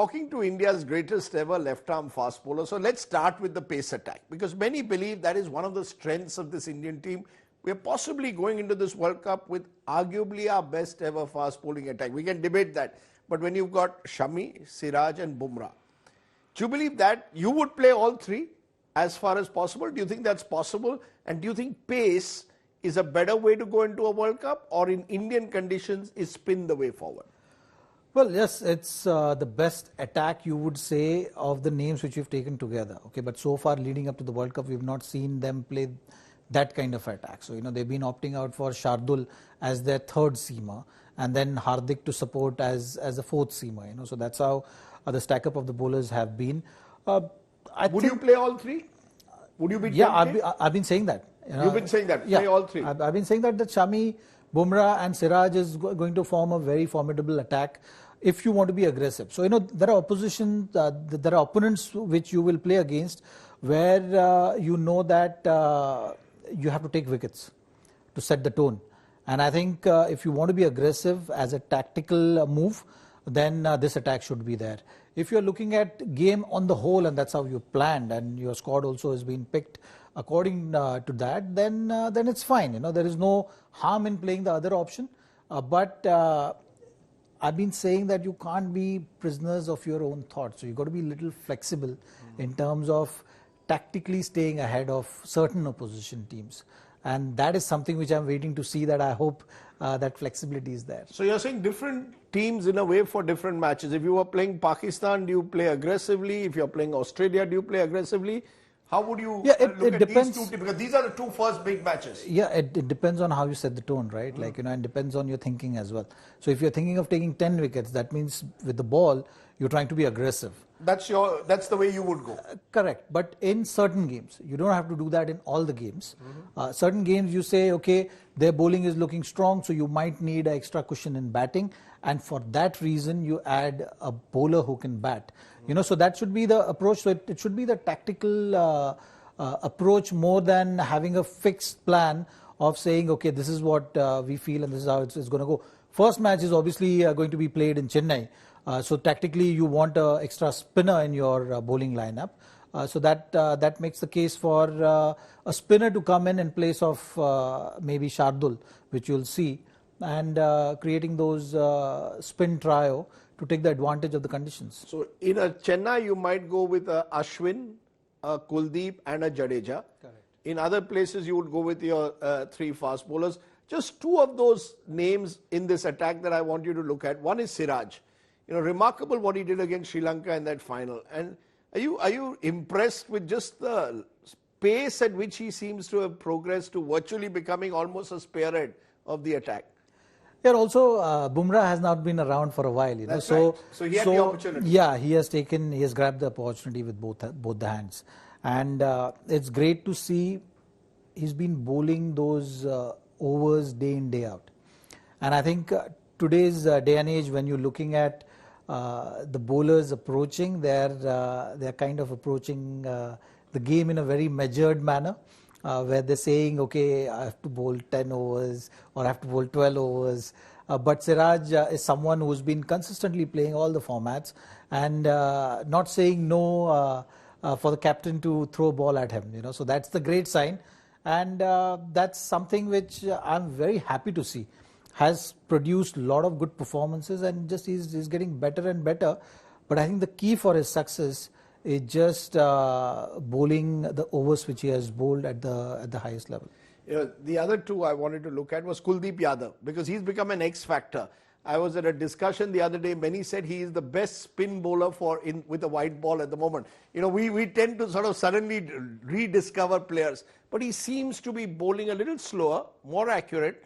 talking to India's greatest ever left-arm fast bowler. So let's start with the pace attack, because many believe that is one of the strengths of this Indian team. We are possibly going into this World Cup with arguably our best ever fast bowling attack. We can debate that. But when you've got Shami, Siraj and Bumrah, do you believe that you would play all three as far as possible? Do you think that's possible? And do you think pace is a better way to go into a World Cup, or in Indian conditions is spin the way forward? Well, yes, it's the best attack, you would say, of the names which we've taken together. Okay, but so far leading up to the World Cup, we've not seen them play that kind of attack. So, they've been opting out for Shardul as their third seamer, and then Hardik to support as a fourth seamer. So that's how the stack up of the bowlers have been. Would you play all three? Would you be? Yeah, I've been saying that. You've been saying that. Play all three. I've been saying that Shami, Bumrah and Siraj is going to form a very formidable attack if you want to be aggressive. So, there are there are opponents which you will play against where you know that you have to take wickets to set the tone. And I think if you want to be aggressive as a tactical move, then this attack should be there. If you're looking at game on the whole, and that's how you planned, and your squad also has been picked according to that, then it's fine. There is no harm in playing the other option. But I've been saying that you can't be prisoners of your own thoughts. So you've got to be a little flexible in terms of tactically staying ahead of certain opposition teams. And that is something which I'm waiting to see, that I hope that flexibility is there. So you're saying different teams in a way for different matches. If you were playing Pakistan, do you play aggressively? If you're playing Australia, do you play aggressively? How would you look at depends. These two teams? Because these are the two first big matches. Yeah, it depends on how you set the tone, right? And depends on your thinking as well. So if you're thinking of taking 10 wickets, that means with the ball, you're trying to be aggressive. That's the way you would go. Correct. But in certain games, you don't have to do that in all the games. Certain games you say, okay, their bowling is looking strong, so you might need an extra cushion in batting. And for that reason, you add a bowler who can bat. So that should be the approach. So it should be the tactical approach more than having a fixed plan of saying, okay, this is what we feel and this is how it's going to go. First match is obviously going to be played in Chennai. So tactically, you want an extra spinner in your bowling lineup. So that makes the case for a spinner to come in place of maybe Shardul, which you'll see, and creating those spin trio to take the advantage of the conditions. So in a Chennai, you might go with a Ashwin, a Kuldeep and a Jadeja. Correct. In other places, you would go with your three fast bowlers. Just two of those names in this attack that I want you to look at. One is Siraj. Remarkable what he did against Sri Lanka in that final. And are you impressed with just the pace at which he seems to have progressed to virtually becoming almost a spearhead of the attack? Yeah, also Bumrah has not been around for a while, That's right. So he had the opportunity. Yeah, he has grabbed the opportunity with both the hands, and it's great to see he's been bowling those overs day in day out, and I think today's day and age, when you're looking at the bowlers approaching, they're kind of approaching the game in a very measured manner. Where they're saying, okay, I have to bowl 10 overs or I have to bowl 12 overs. But Siraj is someone who's been consistently playing all the formats and not saying no for the captain to throw a ball at him. So that's the great sign. And that's something which I'm very happy to see. Has produced a lot of good performances and just he's getting better and better. But I think the key for his success is just bowling the overs which he has bowled at the highest level. The other two I wanted to look at was Kuldeep Yadav, because he's become an X factor. I was at a discussion the other day. Many said he is the best spin bowler with a white ball at the moment. We tend to sort of suddenly rediscover players, but he seems to be bowling a little slower, more accurate,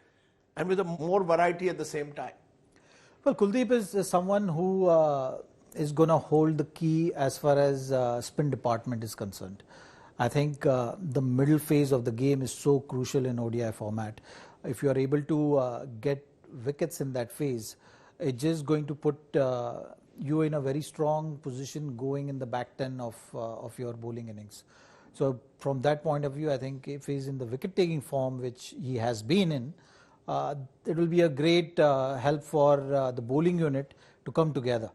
and with a more variety at the same time. Well, Kuldeep is someone who is going to hold the key as far as spin department is concerned. I think the middle phase of the game is so crucial in ODI format. If you are able to get wickets in that phase, it's just going to put you in a very strong position going in the back 10 of your bowling innings. So from that point of view, I think if he's in the wicket-taking form, which he has been in, it will be a great help for the bowling unit to come together.